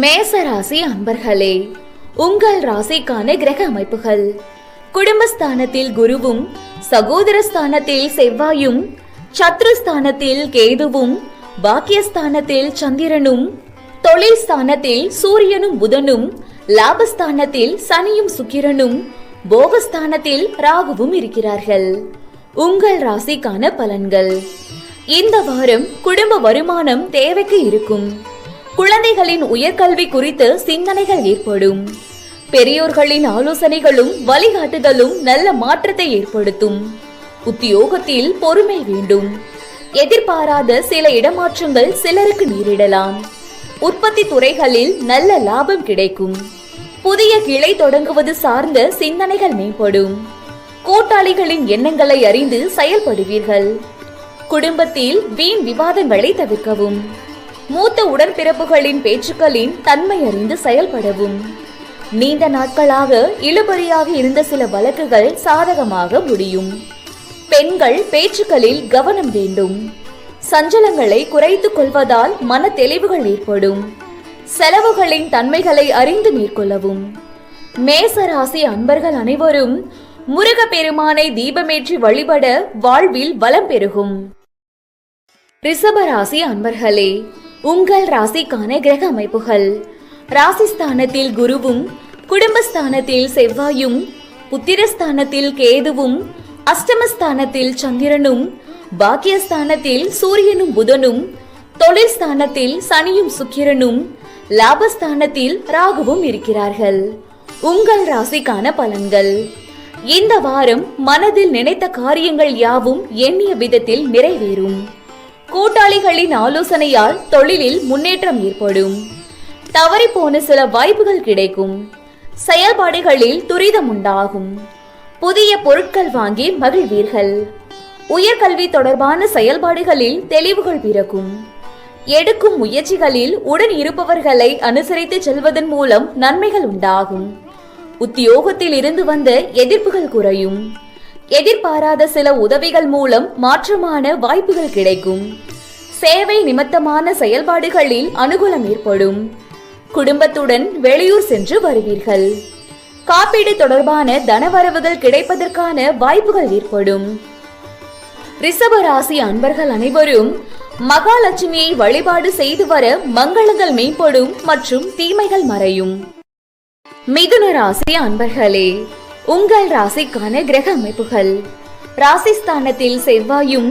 மேசராசி அன்பர்களே, உங்கள் ராசிக்கான கிரக அமைப்புகள். குடும்பஸ்தானத்தில் குருவும், சகோதரஸ்தானத்தில் செவ்வாயும், சத்ருஸ்தானத்தில் கேதுவும், பாக்கியஸ்தானத்தில் சந்திரனும், தொழில் ஸ்தானத்தில் சூரியனும் புதனும், லாபஸ்தானத்தில் சனியும் சுக்கிரனும், போகஸ்தானத்தில் ராகுவும் இருக்கிறார்கள். உங்கள் ராசிக்கான பலன்கள். இந்த வாரம் குடும்ப வருமானம் தேவைக்கு இருக்கும். குழந்தைகளின் உயர்கல்வி குறித்து சிந்தனைகள் ஏற்படும். பெரியோர்களின் ஆலோசனைகளும் வழிகாட்டுதலும் நல்ல மாற்றத்தை ஏற்படுத்தும். உத்தியோகத்தில் பொறுமை வேண்டும். எதிர்பாராத சில இடமாற்றங்கள் சிலருக்கு நேரிடலாம். உற்பத்தி துறைகளில் நல்ல லாபம் கிடைக்கும். புதிய கிளை தொடங்குவது சார்ந்த சிந்தனைகள் மேம்படும். கூட்டாளிகளின் எண்ணங்களை அறிந்து செயல்படுவீர்கள். குடும்பத்தில் வீண் விவாதங்களை தவிர்க்கவும். மூத்த உடன்பிறப்புகளின் பேச்சுக்களின் தன்மை அறிந்து செயல்படவும். நீண்ட நாட்களாக இழுபறியாக இருந்த சில வழக்குகள் சாதகமாக முடியும். பெண்கள் பேச்சுக்களில் கவனம் வேண்டும். சஞ்சலங்களை குறைத்துக் கொள்வதால் மன தெளிவுகள் ஏற்படும். செலவுகளின் தன்மைகளை அறிந்து மேற்கொள்ளவும். மேசராசி அன்பர்கள் அனைவரும் முருகப்பெருமானை தீபமேற்றி வழிபட வாழ்வில் வளம் பெருகும். ரிஷபராசி அன்பர்களே, உங்கள் ராசிக்கான கிரக அமைப்புகள். ராசிஸ்தானத்தில் குருவும், குடும்பஸ்தானத்தில் செவ்வாயும், புத்திரஸ்தானத்தில் கேதுவும், அஷ்டமஸ்தானத்தில் சந்திரனும், பாக்கியஸ்தானத்தில் சூரியனும் புதனும், தொழில் ஸ்தானத்தில் சனியும் சுக்கிரனும், லாபஸ்தானத்தில் ராகுவும் இருக்கிறார்கள். உங்கள் ராசிக்கான பலன்கள். இந்த வாரம் மனதில் நினைத்த காரியங்கள் யாவும் எண்ணிய விதத்தில் நிறைவேறும். கூட்டாளிகளின் ஆலோசனையால் தொழிலில் முன்னேற்றம் ஏற்படும். தவறி போன சில வாய்ப்புகள் கிடைக்கும். செயல்பாடுகளில் துரிதம் உண்டாகும். புதிய பொருட்கள் வாங்கி மகிழ்வீர்கள். உயர்கல்வி தொடர்பான செயல்பாடுகளில் தெளிவுகள் பிறக்கும். எடுக்கும் முயற்சிகளில் உடன் இருப்பவர்களை அனுசரித்து செல்வதன் மூலம் நன்மைகள் உண்டாகும். உத்தியோகத்தில் இருந்து வந்த எதிர்ப்புகள் குறையும். எதிர்பாராத சில உதவிகள் மூலம் மாற்றமான வாய்ப்புகள் கிடைக்கும். சேவை நிமித்தமான செயல்பாடுகளில் அனுகூலம் ஏற்படும். குடும்பத்துடன் வெளியூர் சென்று வருவீர்கள். காப்பீடு தொடர்பான தனவரவுகள் கிடைப்பதற்கான வாய்ப்புகள் ஏற்படும். ரிஷபராசி அன்பர்கள் அனைவரும் மகாலட்சுமியை வழிபாடு செய்து வர மங்களங்கள் மேம்படும் மற்றும் தீமைகள் மறையும். மிதுன ராசி அன்பர்களே, உங்கள் ராசிக்கான கிரக அமைப்புகள். ராசிஸ்தானத்தில் செவ்வாயும்,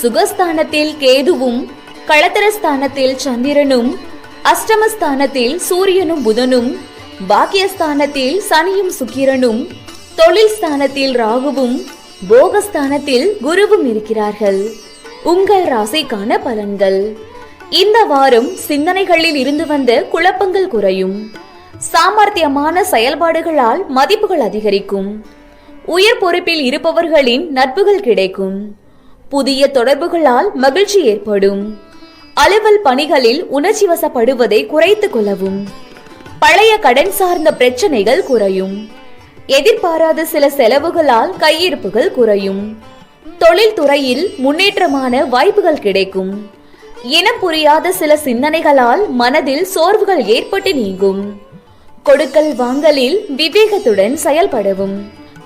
சுகஸ்தானத்தில் கேதுவும், களத்திரஸ்தானத்தில் சந்திரனும், அஷ்டமஸ்தானத்தில் சூரியனும் புதனும், பாக்கியஸ்தானத்தில் சனியும் சுக்கிரனும், தொழில் ஸ்தானத்தில் ராகுவும், போகஸ்தானத்தில் குருவும் இருக்கிறார்கள். உங்கள் ராசிக்கான பலன்கள். இந்த வாரம் சிந்தனைகளில் இருந்து வந்த குழப்பங்கள் குறையும். சாமர்த்தியமான செயல்பாடுகளால் மதிப்புகள் அதிகரிக்கும். உயர் பொறுப்பில் இருப்பவர்களின் நட்புகள் கிடைக்கும். புதிய தொடர்புகளால் மகிழ்ச்சி ஏற்படும். அலுவல் பணிகளில் உணர்ச்சி வசப்படுவதை குறைத்துக் கொள்ளவும். பழைய கடன் சார்ந்த பிரச்சனைகள் குறையும். எதிர்பாராத சில செலவுகளால் கையிருப்புகள் குறையும். தொழில் துறையில் முன்னேற்றமான வாய்ப்புகள் கிடைக்கும். இனம் புரியாத சில சிந்தனைகளால் மனதில் சோர்வுகள் ஏற்பட்டு நீங்கும். கொடுக்கல் வாங்கலில் விவேகத்துடன் செயல்படவும்.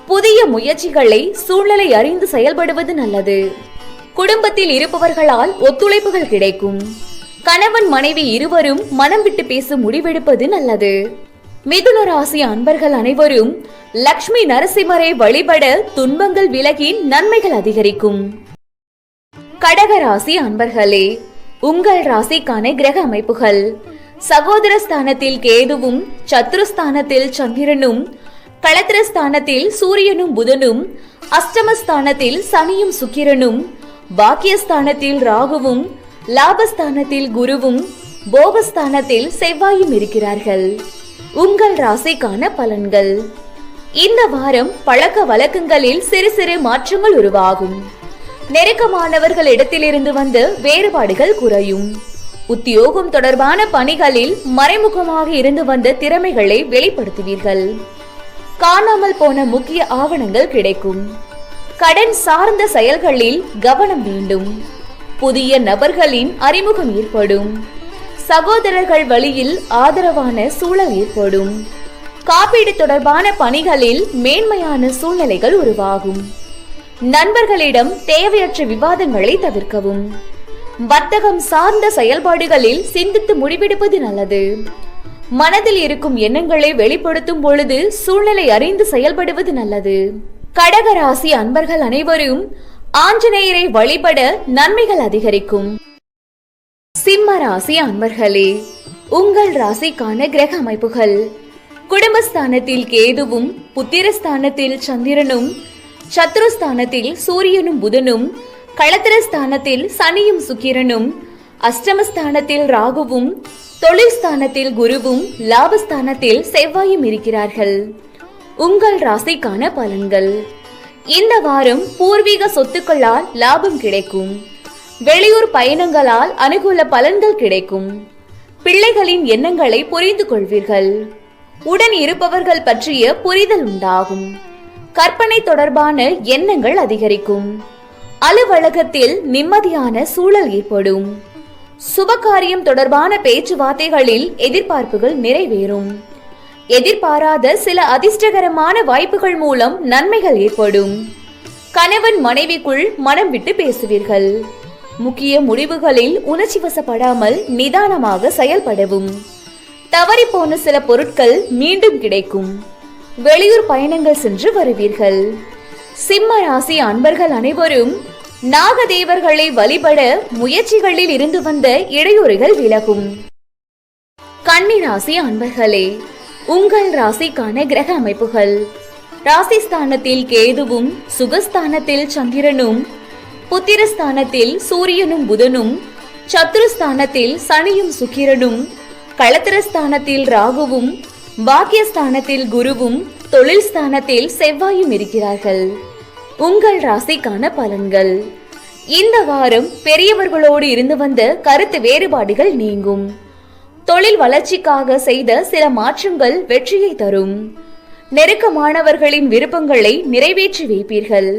புதிய முயற்சிகளை சூழ்நிலை அறிந்து செயல்படுவது நல்லது. குடும்பத்தில் இருப்பவர்களால் ஒத்துழைப்புகள் கிடைக்கும். கணவன் மனைவி இருவரும் மனம் விட்டு பேச முடிவெடுப்பது நல்லது. மிதுன ராசி அன்பர்கள் அனைவரும் லக்ஷ்மி நரசிம்மரை வழிபட துன்பங்கள் விலகி நன்மைகள் அதிகரிக்கும். கடகராசி அன்பர்களே, உங்கள் ராசிக்கான கிரக அமைப்புகள். சகோதரஸ்தானத்தில் கேதுவும், சத்ருஸ்தானத்தில் சந்திரனும், களத்திரஸ்தானத்தில் சூரியனும் புதனும், அஷ்டமஸ்தானத்தில் சனியும் சுக்கிரனும், பாக்கியஸ்தானத்தில் ராகுவும், லாபஸ்தானத்தில் குருவும், போகஸ்தானத்தில் செவ்வாயும் இருக்கிறார்கள். உங்கள் ராசிக்கான பலன்கள். இந்த வாரம் பழக்க வழக்கங்களில் சிறு சிறு மாற்றங்கள் உருவாகும். நெருக்கமானவர்களிடத்திலிருந்து வந்த வேறுபாடுகள் குறையும். உத்தியோகம் தொடர்பான பணிகளில் மறைமுகமாக இருந்து வந்த திறமைகளை வெளிப்படுத்துவீர்கள். காணாமல் போன முக்கிய ஆவணங்கள் கிடைக்கும். கடன் சார்ந்த செயல்களில் கவனம் வேண்டும். புதிய நபர்களின் அறிமுகம் ஏற்படும். சகோதரர்கள் வழியில் ஆதரவான சூழல் ஏற்படும். காப்பீடு தொடர்பான பணிகளில் மேன்மையான சூழ்நிலைகள் உருவாகும். நண்பர்களிடம் தேவையற்ற விவாதங்களை தவிர்க்கவும். வர்த்தகம் சார்ந்த செயல்பாடுகளில் சிந்தித்து முடிவெடுப்பது நல்லது. மனதில் இருக்கும் எண்ணங்களை வெளிப்படுத்தும் பொழுது சூழ்நிலை அறிந்து செயல்படுவது நல்லது. கடகராசி அன்பர்கள் அனைவரும் ஆஞ்சநேயரை வழிபட நன்மைகள் அதிகரிக்கும். சிம்ம ராசி அன்பர்களே, உங்கள் ராசிக்கான கிரக அமைப்புகள்: குடும்பஸ்தானத்தில் கேதுவும், புத்திரஸ்தானத்தில் சந்திரனும், சத்ருஸ்தானத்தில் சூரியனும் புதனும், களத்திரஸ்தானத்தில் சனியும் சுக்கிரனும், அஷ்டமஸ்தானத்தில் ராகுவும், தொழில்ஸ்தானத்தில் குருவும், லாபஸ்தானத்தில் செவ்வாயும் இருக்கிறார்கள். உங்கள் ராசிக்கான பலன்கள்: இந்த வாரம் பூர்வீக சொத்துக்களால் லாபம் கிடைக்கும். வெளியூர் பயணங்களால் அனுகூல பலன்கள் கிடைக்கும். பிள்ளைகளின் எண்ணங்களை புரிந்து கொள்வீர்கள். உடன் இருப்பவர்கள் பற்றிய புரிதல் உண்டாகும். கற்பனை தொடர்பான எண்ணங்கள் அதிகரிக்கும். அலுவலகத்தில் நிம்மதியான சூழல் ஏற்படும். சுபகாரியம் தொடர்பான பேச்சுவார்த்தைகளில் எதிர்பார்ப்புகள் நிறைவேறும். எதிர்பாராத சில அதிர்ஷ்டகரமான வாய்ப்புகள் மூலம் நன்மைகள் ஏற்படும். கணவன் மனைவிக்குள் மனம் விட்டு பேசுவீர்கள். முக்கிய முடிவுகளில் உணர்ச்சி வசப்படாமல் நிதானமாக செயல்படவும். தவறிப்போன சில பொருட்கள் மீண்டும் கிடைக்கும். வெளியூர் பயணங்கள் சென்று வருவீர்கள். சிம்ம ராசி அன்பர்கள் அனைவரும் நாகதேவர்களை வழிபட முயற்சிகளில் இருந்து வந்த இடையூறுகள் விலகும். கன்னி ராசி அன்பர்களே, உங்கள் ராசிக்கான கிரக அமைப்புகள்: ராசிஸ்தானத்தில் கேதுவும், சுகஸ்தானத்தில் சந்திரனும், புத்திரஸ்தானத்தில் சூரியனும் புதனும், சத்ருஸ்தானத்தில் சனியும் சுக்கிரனும், களத்திரஸ்தானத்தில் ராகுவும், பாக்கியஸ்தானத்தில் குருவும், தொழில் ஸ்தானத்தில் செவ்வாயும் இருக்கிறார்கள். உங்கள் ராசிக்கான பலன்கள்: இந்த வாரம் பெரியவர்களோடு இருந்து வந்த கருத்து வேறுபாடுகள் நீங்கும். தொழில் வளர்ச்சிக்காக செய்த சில மாற்றங்கள் வெற்றியை தரும். நெருக்கமானவர்களின் விருப்பங்களை நிறைவேற்றி வைப்பீர்கள்.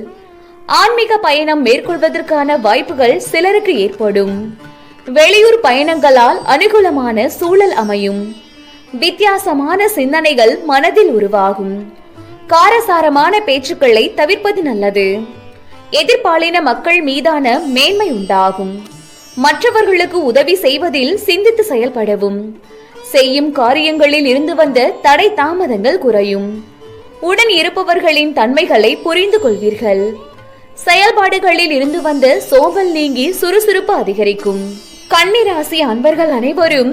ஆன்மீக பயணம் மேற்கொள்வதற்கான வாய்ப்புகள் சிலருக்கு ஏற்படும். வெளியூர் பயணங்களால் அனுகூலமான சூழல் அமையும். வித்தியாசமான சிந்தனைகள் மனதில் உருவாகும். காரசாரமான பேச்சுக்களை தவிர்ப்பது நல்லது. எதிர்பாலின மக்கள் மீதான மேன்மை உண்டாகும். மற்றவர்களுக்கு உதவி செய்வதில் சிந்தித்து செயல்படவும். செய்யும் காரியங்களில் இருந்து வந்த தடை தாமதங்கள் குறையும். உடன் இருப்பவர்களின் தன்மைகளை புரிந்து கொள்வீர்கள். செயல்பாடுகளில் இருந்து வந்த சோம்பல் நீங்கி சுறுசுறுப்பு அதிகரிக்கும். கன்னி ராசி அன்பர்கள் அனைவரும்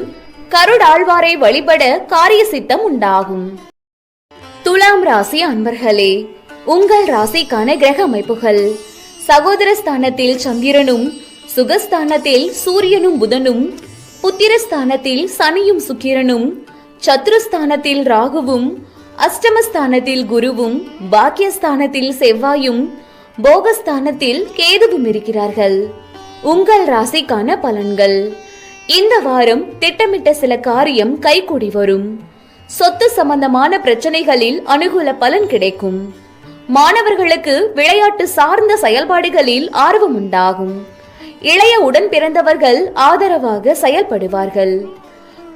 கருடாழ்வாரை வழிபட காரிய சித்தம் உண்டாகும். துலாம் ராசி அன்பர்களே, உங்கள் ராசிக்கான கிரக அமைப்புகள்: சகோதர ஸ்தானத்தில் சந்திரனும், சுகஸ்தானத்தில் சூரியனும் புதனும், புத்திரஸ்தானத்தில் சனியும் சுக்கிரனும், சத்ருஸ்தானத்தில் ராகுவும், அஷ்டமஸ்தானத்தில் குருவும், பாக்கியஸ்தானத்தில் செவ்வாயும், போகஸ்தானத்தில் கேதுவும் இருக்கிறார்கள். உங்கள் ராசிக்கான பலன்கள்: இந்த வாரம் திட்டமிட்ட சில காரியம் கைகூடி வரும். சொத்து சம்பந்தமான பிரச்சனைகளில் அனுகூல பலன் கிடைக்கும். மாணவர்களுக்கு விளையாட்டு சார்ந்த செயல்பாடுகளில் ஆர்வம் உண்டாகும். இளைய உடன் பிறந்தவர்கள் ஆதரவாக செயல்படுவார்கள்.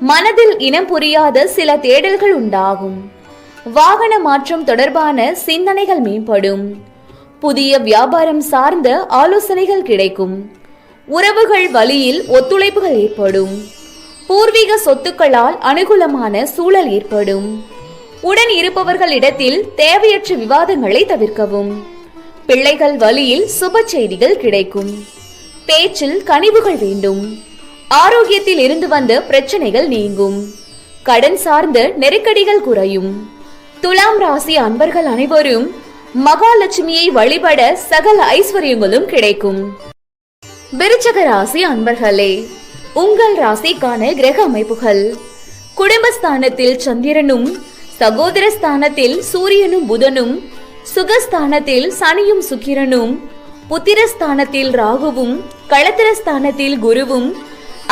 மனதில் இனம் புரியாத சில தேடல்கள் உண்டாகும். வாகன மாற்றம் தொடர்பான சிந்தனைகள் மேம்படும். புதிய வியாபாரம் சார்ந்த ஆலோசனைகள் கிடைக்கும். உறவுகள் வழியில் ஒத்துழைப்புகள் ஏற்படும். பூர்வீக சொத்துக்களால் அனுகூலமான சூழல் ஏற்படும். உடன் இருப்பவர்களிடத்தில் தேவையற்ற விவாதங்களை தவிர்க்கவும். பிள்ளைகள் வழியில் சுப செய்திகள் கிடைக்கும். பேச்சில் கனிவுகள் வேண்டும். ஆரோக்கியத்தில் இருந்து வந்த பிரச்சனைகள் நீங்கும். கடன் சார்ந்த நெருக்கடிகள் குறையும். துலாம் ராசி அன்பர்கள் அனைவரும் மகாலட்சுமியை வழிபட சகல ஐஸ்வர்யங்களும் கிடைக்கும். விருச்சக ராசி அன்பர்களே, உங்கள் ராசிக்கான கிரக அமைப்புகள்: குடும்பஸ்தானத்தில் சந்திரனும், சகோதர ஸ்தானத்தில் சூரியனும் புதனும், சுகஸ்தானத்தில் சனியும் சுக்கிரனும், புத்திரஸ்தானத்தில் ராகுவும், களத்திரஸ்தானத்தில் குருவும்,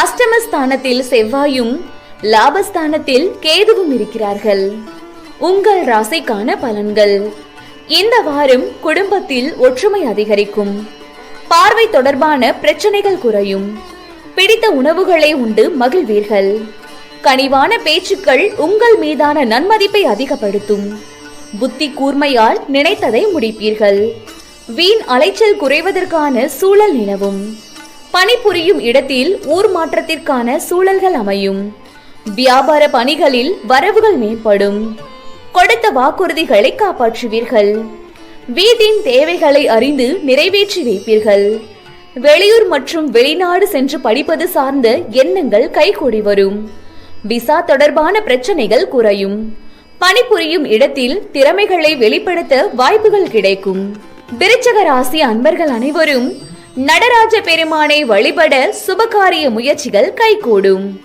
அஷ்டமஸ்தானத்தில் செவ்வாயும், லாபஸ்தானத்தில் கேதுவும் இருக்கிறார்கள். உங்கள் ராசிக்கான பலன்கள்: இந்த வாரம் குடும்பத்தில் ஒற்றுமை அதிகரிக்கும். பார்வை தொடர்பான பிரச்சனைகள் குறையும். பிடித்த உணவுகளை உண்டு மகிழ்வீர்கள். கனிவான பேச்சுக்கள் உங்கள் மீதான நன்மதிப்பை அதிகப்படுத்தும். புத்தி கூர்மையால் நினைத்ததை முடிப்பீர்கள். வீண் அலைச்சல் குறைவதற்கான சூழல் நிலவும். பணிபுரியும் இடத்தில் ஊர் மாற்றத்திற்கான சூழல்கள் அமையும். வியாபார பணிகளில் வரவுகள் மேம்படும். கொடுத்த வாக்குறுதிகளை காப்பாற்றுவீர்கள். வீட்டின் தேவைகளை அறிந்து நிறைவேற்றி வைப்பீர்கள். வெளியூர் மற்றும் வெளிநாடு சென்று படிப்பது சார்ந்த எண்ணங்கள் கைகூடி வரும். விசா தொடர்பான பிரச்சனைகள் குறையும். பணிபுரியும் இடத்தில் திறமைகளை வெளிப்படுத்த வாய்ப்புகள் கிடைக்கும். விருச்சிக ராசி அன்பர்கள் அனைவரும் நடராஜ பெருமானை வழிபட சுபகாரிய முயற்சிகள் கைகூடும்.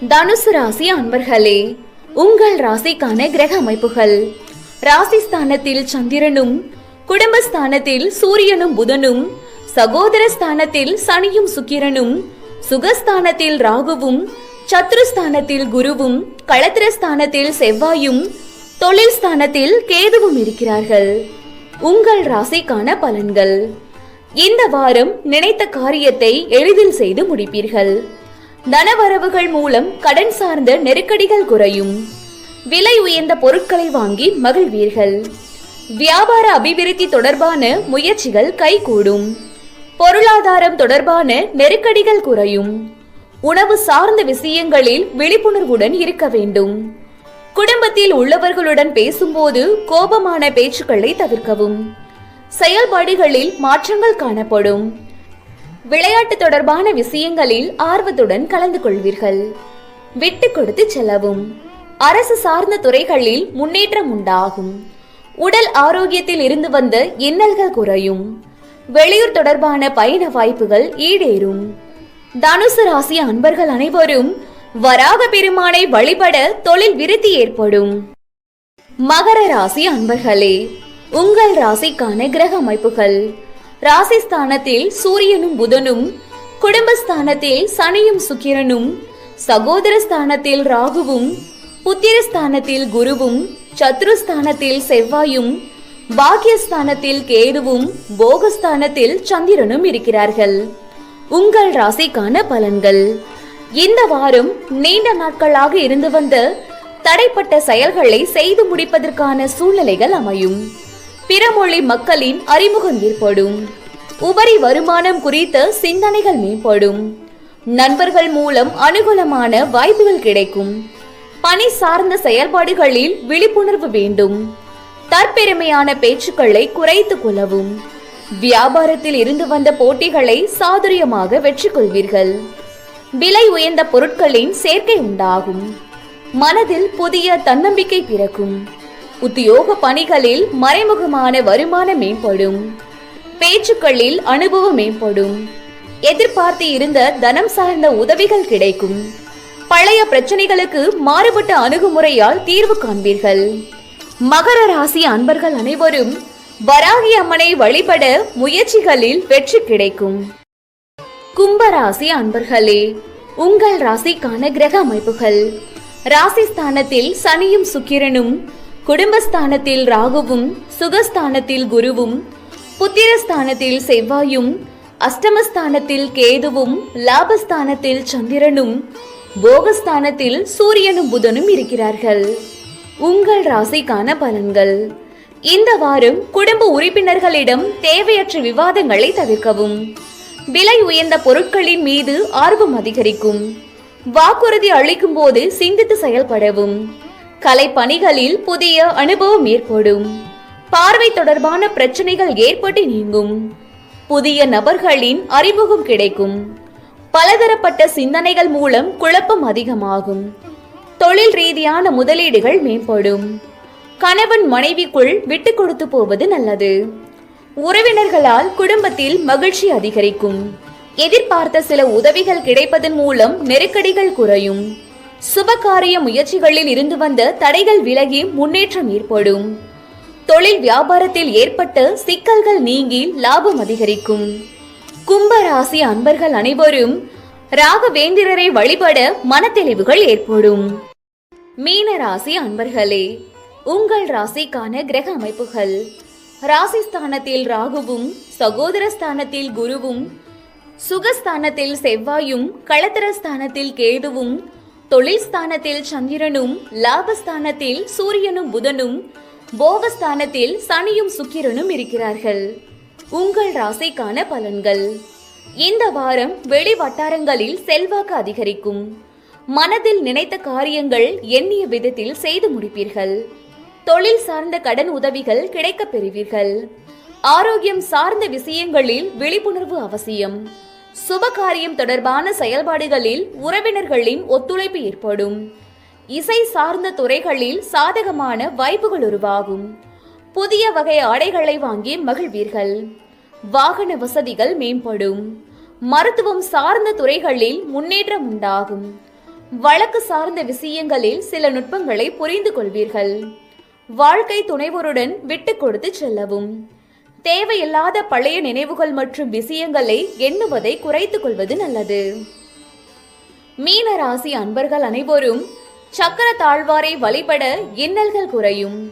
தனுசு ராசி அன்பர்களே, உங்கள் ராசிக்கான கிரக அமைப்புகள். ராசிஸ்தானத்தில் சந்திரனும், குடும்பஸ்தானத்தில் சூரியனும் புதனும், சகோதர ஸ்தானத்தில் சனியும் சுக்கிரனும், சுகஸ்தானத்தில் ராகுவும், சத்ருஸ்தானத்தில் குருவும், களத்திரஸ்தானத்தில் செவ்வாயும், தொழில் ஸ்தானத்தில் கேதுவும் இருக்கிறார்கள். உங்கள் ராசிக்கான பலன்கள். இந்த வாரம் நினைத்த காரியத்தை எளிதில் செய்து முடிப்பீர்கள். தனவரவுகள் மூலம் கடன் சார்ந்த நெருக்கடிகள் குறையும். விலை உயர்ந்த பொருட்களை வாங்கி மகிழ்வீர்கள். வியாபார அபிவிருத்தி தொடர்பான முயற்சிகள் கைகூடும். பொருளாதாரம் தொடர்பான நெருக்கடிகள் குறையும். உணவு சார்ந்த விஷயங்களில் விழிப்புணர்வுடன் இருக்க வேண்டும். குடும்பத்தில் உள்ளவர்களுடன் பேசும்போது கோபமான பேச்சுக்களை தவிர்க்கவும். செயல்பாடுகளில் மாற்றங்கள் காணப்படும். விளையாட்டு தொடர்பான விஷயங்களில் ஆர்வத்துடன் கலந்து கொள்வீர்கள். விட்டு கொடுத்து செல்லவும். அரசு சார்ந்த துறைகளில் முன்னேற்றம் உண்டாகும். உடல் ஆரோக்கியத்தில் இருந்து வந்த இன்னல்கள் குறையும். வெளியூர் தொடர்பான பயண வாய்ப்புகள் ஈடேறும். தனுசு ராசி அன்பர்கள் அனைவரும் வராக பெருமானை வழிபட தொழில் விருத்தி ஏற்படும். மகர ராசி அன்பர்களே, உங்கள் ராசிக்கான கிரக அமைப்புகள். ராசிஸ்தானத்தில் சூரியனும் புதனும், குடும்பஸ்தானத்தில் சனியும் சுக்கிரனும், சகோதர ஸ்தானத்தில் ராகுவும், புத்திரஸ்தானத்தில் குருவும், சத்ருஸ்தானத்தில் செவ்வாயும், பாக்கியஸ்தானத்தில் கேதுவும், போகஸ்தானத்தில் சந்திரனும் இருக்கிறார்கள். உங்கள் ராசிக்கான பலன்கள். இந்த வாரம் நீண்ட நாட்களாக இருந்து வந்த தடைப்பட்ட செயல்களை செய்து முடிப்பதற்கான சூழ்நிலைகள் அமையும். பிற மொழி மக்களின் அறிமுகம் ஏற்படும். உபரி வருமானம் குறித்த சிந்தனைகள் மேம்படும். நண்பர்கள் மூலம் அனுகூலமான வாய்ப்புகள் கிடைக்கும். பணி சார்ந்த செயல்பாடுகளில் விழிப்புணர்வு வேண்டும். தற்பெருமையான பேச்சுக்களை குறைத்துக் கொள்ளவும். வியாபாரத்தில் இருந்து வந்த போட்டிகளை சாதுரியமாக வெற்றி கொள்வீர்கள். விலை உயர்ந்த பொருட்களின் சேர்க்கை உண்டாகும். மனதில் புதிய தன்னம்பிக்கை பிறக்கும். உத்தியோக பணிகளில் மறைமுகமான வருமானம் மேம்படும். பேச்சுக்களில் அனுபவம் மேம்படும். எதிர்பார்த்து இருந்த தனம் சார்ந்த உதவிகள் கிடைக்கும். பழைய பிரச்சனைகளுக்கு மாறுபட்ட அணுகுமுறையால் தீர்வு காண்பீர்கள். மகர ராசி அன்பர்கள் அனைவரும் வராகி அம்மனை வழிபட முயற்சிகளில் வெற்றி கிடைக்கும். கும்பராசி அன்பர்களே, உங்கள் ராசிக்கான கிரக அமைப்புகள். ராசிஸ்தானத்தில் சனியும் சுக்கிரனும், குடும்பஸ்தானத்தில் ராகுவும், சுகஸ்தானத்தில் குருவும், புத்திரஸ்தானத்தில் செவ்வாயும், அஷ்டமஸ்தானத்தில் கேதுவும், லாபஸ்தானத்தில் சந்திரனும், போகஸ்தானத்தில் சூரியனும் புதனும் இருக்கிறார்கள். உங்கள் ராசிக்கான பலன்கள். இந்த வாரம் குடும்ப உறுப்பினர்களிடம் தேவையற்ற விவாதங்களை தவிர்க்கவும். விலை உயர்ந்த பொருட்களின் மீது ஆர்வம் அதிகரிக்கும். வாக்குறுதி அளிக்கும் போது சிந்தித்து செயல்படவும். கலை பணிகளில் புதிய அனுபவம் ஏற்படும். பார்வை தொடர்பான பிரச்சனைகள் ஏற்பட்டு நீங்கும். புதிய நபர்களின் அறிமுகம் கிடைக்கும். பலதரப்பட்ட சிந்தனைகள் மூலம் குழப்பம் அதிகமாகும். தொழில் ரீதியான முதலீடுகள் மேம்படும். கணவன் மனைவிக்குள் விட்டு கொடுத்து போவது நல்லது. உறவினர்களால் குடும்பத்தில் மகிழ்ச்சி அதிகரிக்கும். எதிர்பார்த்த சில உதவிகள் கிடைப்பதன் மூலம் நெருக்கடிகள் குறையும். சுபகாரிய முயற்சிகளில் இருந்து வந்த தடைகள் விலகி முன்னேற்றம் ஏற்படும். தொழில் வியாபாரத்தில் ஏற்பட்ட சிக்கல்கள் நீங்கி லாபம் அதிகரிக்கும். கும்பராசி அன்பர்கள் அனைவரும் ராகவேந்திரரை வழிபட மனத்தெளிவுகள் ஏற்படும். மீன ராசி அன்பர்களே, உங்கள் ராசிக்கான கிரக அமைப்புகள். ராசிஸ்தானத்தில் ராகுவும், சகோதர ஸ்தானத்தில் குருவும், சுகஸ்தானத்தில் செவ்வாயும், களத்திரஸ்தானத்தில் கேதுவும், தொழில் ஸ்தானத்தில் சந்திரனும், லாபஸ்தானத்தில் சூரியனும் புதனும், போகஸ்தானத்தில் சனியும் சுக்கிரனும் இருக்கிறார்கள். உங்கள் ராசிக்கான பலன்கள். இந்த வாரம் வெளி வட்டாரங்களில் செல்வாக்கு அதிகரிக்கும். மனதில் நினைத்த காரியங்கள் எண்ணிய விதத்தில் செய்து முடிப்பீர்கள். தொழில் சார்ந்த கடன் உதவிகள் கிடைக்கப் பெறுவீர்கள். ஆரோக்கியம் சார்ந்த விஷயங்களில் விழிப்புணர்வு அவசியம். சுபகாரியம் தொடர்பான செயல்பாடுகளில் உறவினர்களின் ஒத்துழைப்பு ஏற்படும். இசை சார்ந்த துறைகளில் சாதகமான வாய்ப்புகள் உருவாகும். புதிய வகை ஆடைகளை வாங்கி மகிழ்வீர்கள். வாகன வசதிகள் மேம்படும். மருத்துவம் சார்ந்த துறைகளில் முன்னேற்றம் உண்டாகும். வழக்கு சார்ந்த விஷயங்களில் சில நுட்பங்களை புரிந்து கொள்வீர்கள். வாழ்க்கை துணைவருடன் விட்டு கொடுத்து செல்லவும். தேவையில்லாத பழைய நினைவுகள் மற்றும் விஷயங்களை எண்ணுவதை குறைத்துக் கொள்வது நல்லது. மீன ராசி அன்பர்கள் அனைவரும் சக்கர தாழ்வாரை வழிபட இன்னல்கள் குறையும்.